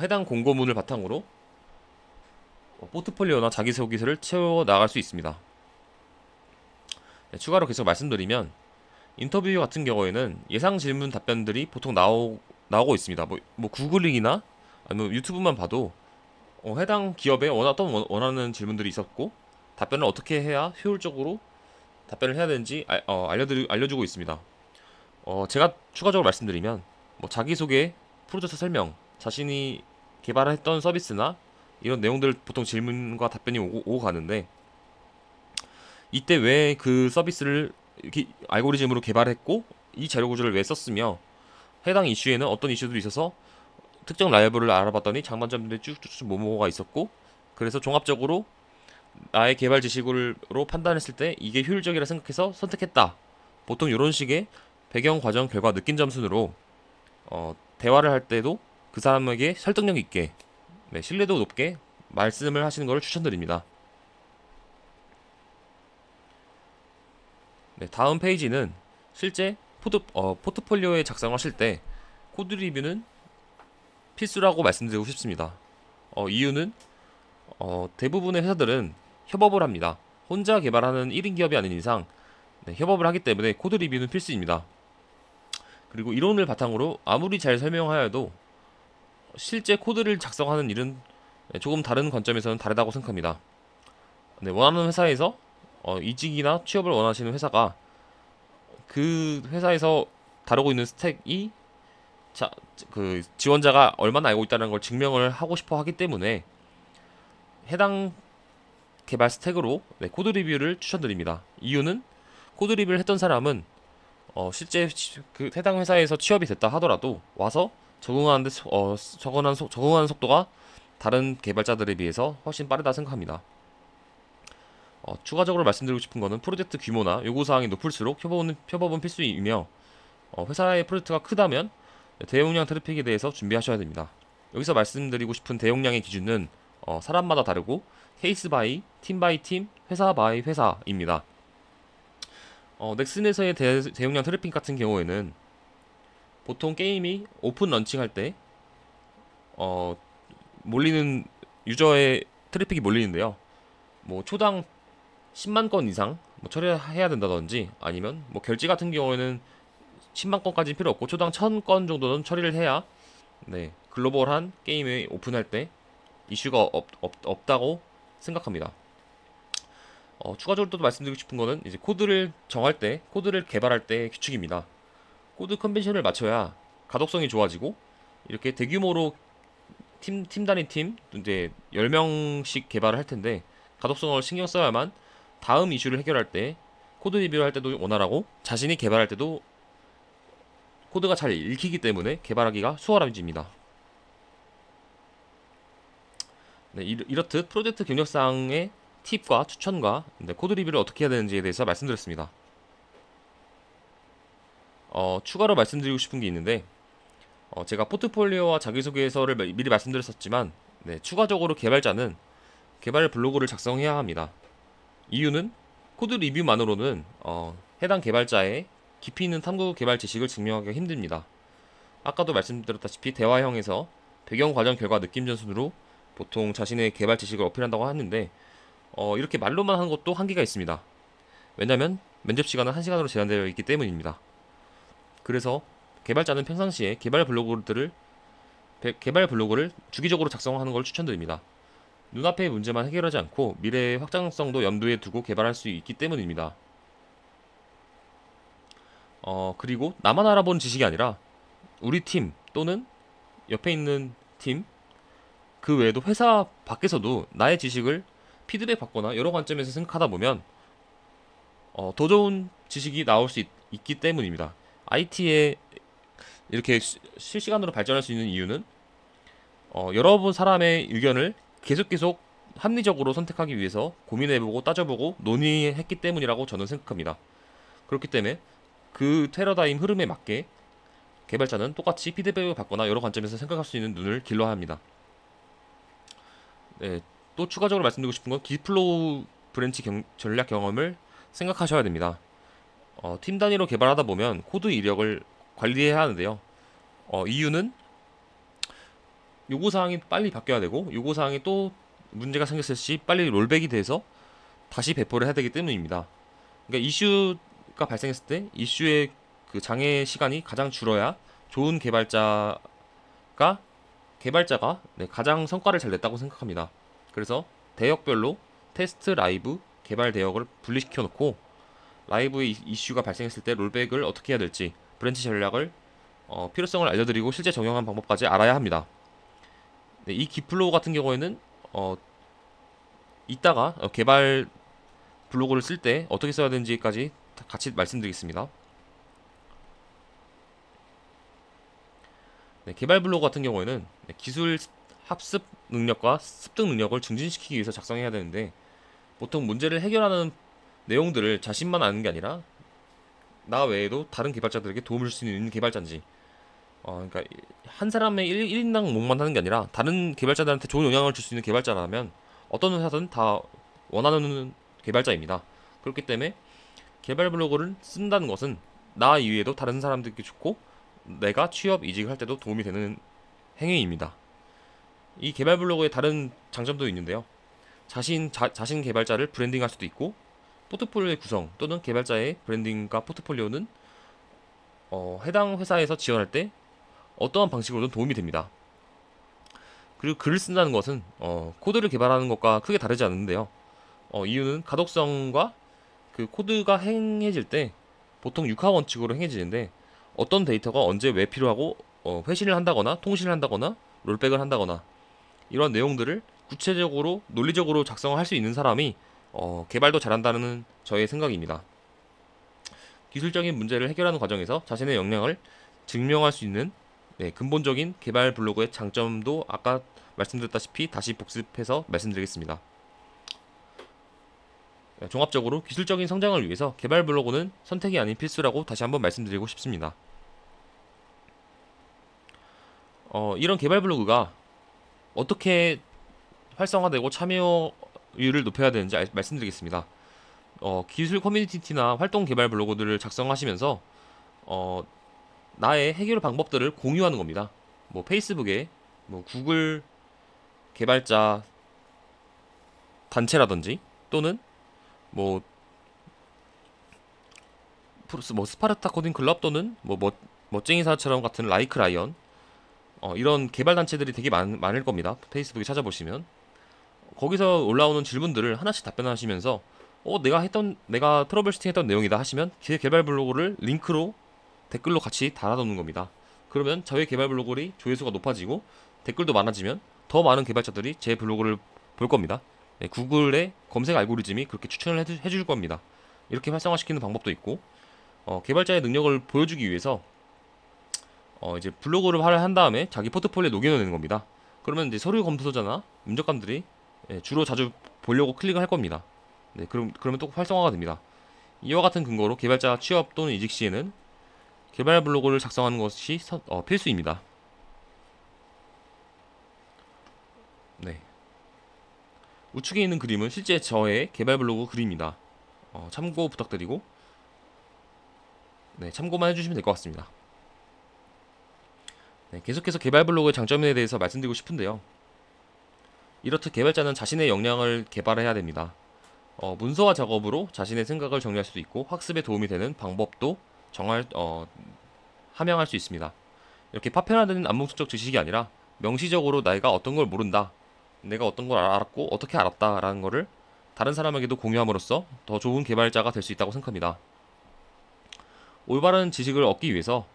해당 공고문을 바탕으로 포트폴리오나 자기소개서를 채워 나갈 수 있습니다. 네, 추가로 계속 말씀드리면 인터뷰 같은 경우에는 예상 질문 답변들이 보통 나오고 있습니다. 뭐 구글링이나 아니면 유튜브만 봐도 해당 기업에 어떤 원하는 질문들이 있었고 답변을 어떻게 해야 효율적으로 답변을 해야 되는지 알려주고 있습니다. 제가 추가적으로 말씀드리면 뭐 자기소개, 프로젝트 설명, 자신이 개발했던 서비스나 이런 내용들 보통 질문과 답변이 오고 가는데 이때 왜 그 서비스를 이렇게 알고리즘으로 개발했고 이 자료 구조를 왜 썼으며 해당 이슈에는 어떤 이슈들이 있어서 특정 라이브러리를 알아봤더니 장단점들이 쭉쭉쭉 뭐뭐가 있었고 그래서 종합적으로 나의 개발 지식으로 판단했을 때 이게 효율적이라 생각해서 선택했다. 보통 이런 식의 배경 과정 결과 느낀 점 순으로 대화를 할 때도 그 사람에게 설득력 있게 네, 신뢰도 높게 말씀을 하시는 것을 추천드립니다. 네, 다음 페이지는 실제 포트폴리오에 작성하실 때 코드 리뷰는 필수라고 말씀드리고 싶습니다. 이유는 대부분의 회사들은 협업을 합니다. 혼자 개발하는 1인 기업이 아닌 이상 네, 협업을 하기 때문에 코드 리뷰는 필수입니다. 그리고 이론을 바탕으로 아무리 잘 설명하여도 실제 코드를 작성하는 일은 조금 다른 관점에서는 다르다고 생각합니다. 네, 원하는 회사에서 이직이나 취업을 원하시는 회사가 그 회사에서 다루고 있는 스택이 그 지원자가 얼마나 알고 있다는 걸 증명을 하고 싶어 하기 때문에 해당 개발 스택으로 네, 코드 리뷰를 추천드립니다. 이유는 코드 리뷰를 했던 사람은 실제 그 해당 회사에서 취업이 됐다 하더라도 와서 적응하는 속도가 다른 개발자들에 비해서 훨씬 빠르다 생각합니다. 추가적으로 말씀드리고 싶은 거는 프로젝트 규모나 요구사항이 높을수록 협업은 필수이며 회사의 프로젝트가 크다면 대용량 트래픽에 대해서 준비하셔야 됩니다. 여기서 말씀드리고 싶은 대용량의 기준은 사람마다 다르고 케이스 바이, 팀 바이 팀, 회사 바이 회사입니다. 넥슨에서의 대용량 트래픽 같은 경우에는 보통 게임이 오픈 런칭할 때 몰리는 유저의 트래픽이 몰리는데요. 뭐 초당 10만 건 이상 처리해야 된다든지 아니면 뭐 결제 같은 경우에는 10만 건까지는 필요 없고 초당 1000건 정도는 처리를 해야 네, 글로벌한 게임에 오픈할 때 이슈가 없다고 생각합니다. 추가적으로 또 말씀드리고 싶은 거는 이제 코드를 정할 때, 코드를 개발할 때 규칙입니다. 코드 컨벤션을 맞춰야 가독성이 좋아지고, 이렇게 대규모로 팀 단위 팀 이제 10명씩 개발을 할 텐데 가독성을 신경 써야만 다음 이슈를 해결할 때, 코드 리뷰를 할 때도 원활하고 자신이 개발할 때도 코드가 잘 읽히기 때문에 개발하기가 수월해집니다. 네, 이렇듯 프로젝트 경력상의 팁과 추천과 코드 리뷰를 어떻게 해야 되는지에 대해서 말씀드렸습니다. 추가로 말씀드리고 싶은 게 있는데, 제가 포트폴리오와 자기소개서를 미리 말씀드렸었지만, 네, 추가적으로 개발자는 개발 블로그를 작성해야 합니다. 이유는 코드 리뷰만으로는 해당 개발자의 깊이 있는 탐구 개발 지식을 증명하기가 힘듭니다. 아까도 말씀드렸다시피 대화형에서 배경 과정 결과 느낌 전순으로 보통 자신의 개발 지식을 어필한다고 하는데, 이렇게 말로만 하는 것도 한계가 있습니다. 왜냐면 면접 시간은 1시간으로 제한되어 있기 때문입니다. 그래서 개발자는 평상시에 개발 블로그를 주기적으로 작성하는 걸 추천드립니다. 눈앞의 문제만 해결하지 않고 미래의 확장성도 염두에 두고 개발할 수 있기 때문입니다. 그리고 나만 알아본 지식이 아니라 우리 팀 또는 옆에 있는 팀, 그 외에도 회사 밖에서도 나의 지식을 피드백 받거나 여러 관점에서 생각하다 보면 더 좋은 지식이 나올 수 있기 때문입니다. IT에 이렇게 실시간으로 발전할 수 있는 이유는 여러 사람의 의견을 계속 합리적으로 선택하기 위해서 고민해보고 따져보고 논의했기 때문이라고 저는 생각합니다. 그렇기 때문에 그 패러다임 흐름에 맞게 개발자는 똑같이 피드백을 받거나 여러 관점에서 생각할 수 있는 눈을 길러야 합니다. 네, 또 추가적으로 말씀드리고 싶은 건 기플로우 브랜치 전략 경험을 생각하셔야 됩니다. 팀 단위로 개발하다 보면 코드 이력을 관리해야 하는데요. 이유는 요구사항이 빨리 바뀌어야 되고, 요구사항이 또 문제가 생겼을 시 빨리 롤백이 돼서 다시 배포를 해야 되기 때문입니다. 그러니까 이슈가 발생했을 때 이슈의 그 장애 시간이 가장 줄어야 좋은 개발자가 가장 성과를 잘 냈다고 생각합니다. 그래서 대역별로 테스트, 라이브, 개발 대역을 분리시켜 놓고 라이브의 이슈가 발생했을 때 롤백을 어떻게 해야 될지, 브랜치 전략을 필요성을 알려드리고 실제 적용한 방법까지 알아야 합니다. 네, 이 기플로우 같은 경우에는 이따가 개발 블로그를 쓸 때 어떻게 써야 되는지까지 같이 말씀드리겠습니다. 네, 개발 블로그 같은 경우에는 기술 합습 능력과 습득 능력을 증진시키기 위해서 작성해야 되는데, 보통 문제를 해결하는 내용들을 자신만 아는 게 아니라 나 외에도 다른 개발자들에게 도움을 줄 수 있는 개발자인지, 그러니까 한 사람의 1인당 목만 하는 게 아니라 다른 개발자들한테 좋은 영향을 줄 수 있는 개발자라면 어떤 회사든 다 원하는 개발자입니다. 그렇기 때문에 개발 블로그를 쓴다는 것은 나 이외에도 다른 사람들에게 좋고 내가 취업 이직을 할 때도 도움이 되는 행위입니다. 이 개발 블로그의 다른 장점도 있는데요. 자신 개발자를 브랜딩할 수도 있고, 포트폴리오의 구성 또는 개발자의 브랜딩과 포트폴리오는 해당 회사에서 지원할 때 어떠한 방식으로든 도움이 됩니다. 그리고 글을 쓴다는 것은 코드를 개발하는 것과 크게 다르지 않는데요. 이유는 가독성과 그 코드가 행해질 때 보통 6하 원칙으로 행해지는데, 어떤 데이터가 언제 왜 필요하고 회신을 한다거나 통신을 한다거나 롤백을 한다거나 이런 내용들을 구체적으로 논리적으로 작성할 수 있는 사람이 개발도 잘한다는 저의 생각입니다. 기술적인 문제를 해결하는 과정에서 자신의 역량을 증명할 수 있는 근본적인 개발 블로그의 장점도 아까 말씀드렸다시피 다시 복습해서 말씀드리겠습니다. 종합적으로 기술적인 성장을 위해서 개발 블로그는 선택이 아닌 필수라고 다시 한번 말씀드리고 싶습니다. 이런 개발 블로그가 어떻게 활성화되고 참여율을 높여야 되는지 말씀드리겠습니다. 기술 커뮤니티나 활동 개발 블로그들을 작성하시면서 나의 해결 방법들을 공유하는 겁니다. 뭐 페이스북에 구글 개발자 단체라든지 또는 스파르타 코딩 클럽 또는 멋쟁이사처럼 같은 라이크 라이언, 이런 개발 단체들이 되게 많을 겁니다. 페이스북에 찾아보시면 거기서 올라오는 질문들을 하나씩 답변하시면서 내가 트러블 슈팅했던 내용이다 하시면 제 개발 블로그를 링크로 댓글로 같이 달아놓는 겁니다. 그러면 저의 개발 블로그의 조회수가 높아지고 댓글도 많아지면 더 많은 개발자들이 제 블로그를 볼 겁니다. 네, 구글의 검색 알고리즘이 그렇게 추천을 해줄 겁니다. 이렇게 활성화시키는 방법도 있고, 개발자의 능력을 보여주기 위해서 이제 블로그를 한 다음에 자기 포트폴리오에 녹여내는 겁니다. 그러면 이제 서류 검토자나 면접관들이 주로 자주 보려고 클릭을 할 겁니다. 네, 그러면 또 활성화가 됩니다. 이와 같은 근거로 개발자 취업 또는 이직 시에는 개발 블로그를 작성하는 것이 필수입니다. 네. 우측에 있는 그림은 실제 저의 개발 블로그 그림입니다. 참고 부탁드리고, 네, 참고만 해주시면 될 것 같습니다. 네, 계속해서 개발 블로그의 장점에 대해서 말씀드리고 싶은데요. 이렇듯 개발자는 자신의 역량을 개발해야 됩니다. 문서화 작업으로 자신의 생각을 정리할 수도 있고 학습에 도움이 되는 방법도 함양할 수 있습니다. 이렇게 파편화된 암묵적 지식이 아니라 명시적으로 내가 어떤 걸 모른다, 내가 어떤 걸 알았고 어떻게 알았다라는 거를 다른 사람에게도 공유함으로써 더 좋은 개발자가 될 수 있다고 생각합니다. 올바른 지식을 얻기 위해서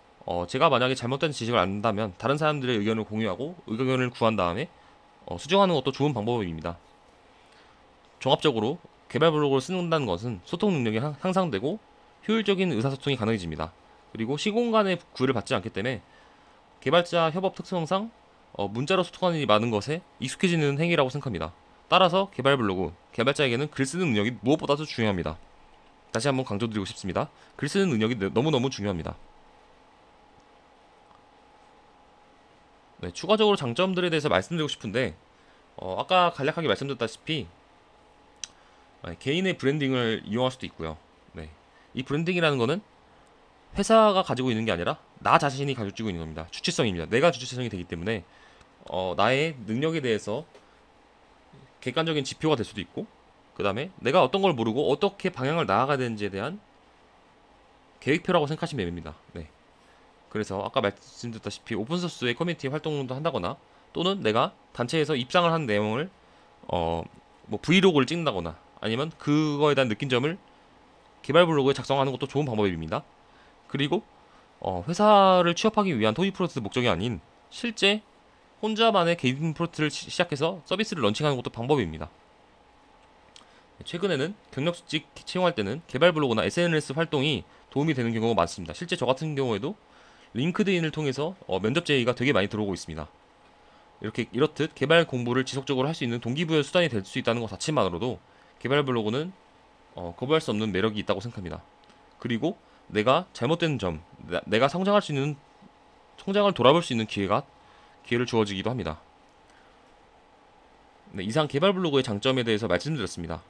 제가 만약에 잘못된 지식을 안다면 다른 사람들의 의견을 공유하고 의견을 구한 다음에 수정하는 것도 좋은 방법입니다. 종합적으로 개발 블로그를 쓴다는 것은 소통 능력이 향상되고 효율적인 의사소통이 가능해집니다. 그리고 시공간의 구애를 받지 않기 때문에 개발자 협업 특성상 문자로 소통하는 일이 많은 것에 익숙해지는 행위라고 생각합니다. 따라서 개발 블로그, 개발자에게는 글 쓰는 능력이 무엇보다도 중요합니다. 다시 한번 강조드리고 싶습니다. 글 쓰는 능력이 너무너무 중요합니다. 네, 추가적으로 장점들에 대해서 말씀드리고 싶은데 아까 간략하게 말씀드렸다시피 개인의 브랜딩을 이용할 수도 있고요. 네, 이 브랜딩이라는 거는 회사가 가지고 있는 게 아니라 나 자신이 가지고 있는 겁니다. 주체성입니다. 내가 주체성이 되기 때문에 나의 능력에 대해서 객관적인 지표가 될 수도 있고, 그 다음에 내가 어떤 걸 모르고 어떻게 방향을 나아가야 되는지에 대한 계획표라고 생각하시면 됩니다. 네. 그래서 아까 말씀드렸다시피 오픈소스의 커뮤니티 활동도 한다거나 또는 내가 단체에서 입상을 한 내용을 뭐 브이로그를 찍는다거나 아니면 그거에 대한 느낀 점을 개발 블로그에 작성하는 것도 좋은 방법입니다. 그리고 회사를 취업하기 위한 토니 프로젝트 목적이 아닌 실제 혼자만의 개인 프로젝트를 시작해서 서비스를 런칭하는 것도 방법입니다. 최근에는 경력직 채용할 때는 개발 블로그나 SNS 활동이 도움이 되는 경우가 많습니다. 실제 저 같은 경우에도 링크드인을 통해서 면접 제의가 되게 많이 들어오고 있습니다. 이렇듯 개발 공부를 지속적으로 할 수 있는 동기부여 수단이 될 수 있다는 것 자체만으로도 개발 블로그는 거부할 수 없는 매력이 있다고 생각합니다. 그리고 내가 잘못된 점, 내가 성장할 수 있는, 성장을 돌아볼 수 있는 기회를 주어지기도 합니다. 네, 이상 개발 블로그의 장점에 대해서 말씀드렸습니다.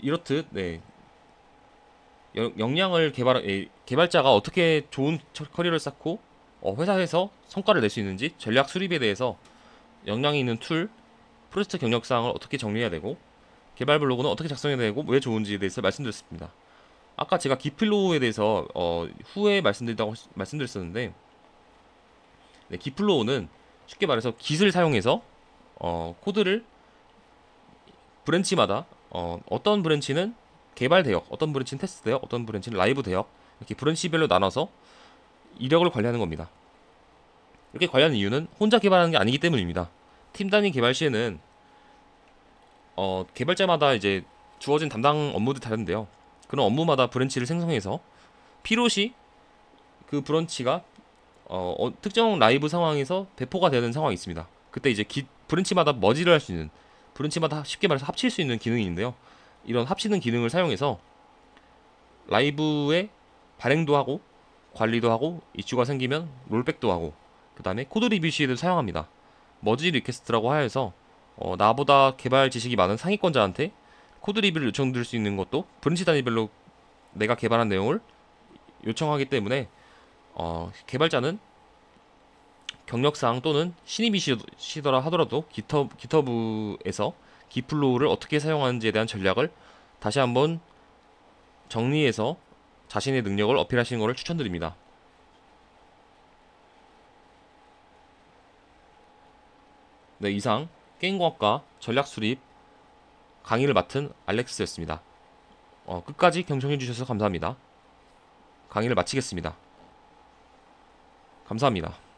이렇듯 네, 역량을 개발자가 어떻게 좋은 커리어를 쌓고 회사에서 성과를 낼 수 있는지 전략 수립에 대해서 역량이 있는 툴, 프로젝트 경력사항을 어떻게 정리해야 되고 개발 블로그는 어떻게 작성해야 되고 왜 좋은지에 대해서 말씀드렸습니다. 아까 제가 기플로우에 대해서 후에 말씀드렸었는데 네, 기플로우는 쉽게 말해서 Git을 사용해서 코드를 브랜치마다 어떤 브랜치는 개발 대역, 어떤 브랜치는 테스트 대역, 어떤 브랜치는 라이브 대역 이렇게 브랜치별로 나눠서 이력을 관리하는 겁니다. 이렇게 관리하는 이유는 혼자 개발하는 게 아니기 때문입니다. 팀 단위 개발 시에는 개발자마다 이제 주어진 담당 업무도 다른데요. 그런 업무마다 브랜치를 생성해서 필요시 그 브랜치가 특정 라이브 상황에서 배포가 되는 상황이 있습니다. 그때 이제 브랜치마다 머지를 할 수 있는, 브랜치마다 쉽게 말해서 합칠 수 있는 기능이 있는데요. 이런 합치는 기능을 사용해서 라이브에 발행도 하고 관리도 하고 이슈가 생기면 롤백도 하고 그 다음에 코드 리뷰 시에도 사용합니다. 머지 리퀘스트라고 하여서 나보다 개발 지식이 많은 상위권자한테 코드 리뷰를 요청드릴 수 있는 것도 브랜치 단위별로 내가 개발한 내용을 요청하기 때문에 개발자는 경력사항 또는 신입이시더라 하더라도 깃허브에서 기플로우를 어떻게 사용하는지에 대한 전략을 다시 한번 정리해서 자신의 능력을 어필하시는 것을 추천드립니다. 네, 이상 게임공학과 전략수립 강의를 맡은 알렉스였습니다. 끝까지 경청해주셔서 감사합니다. 강의를 마치겠습니다. 감사합니다.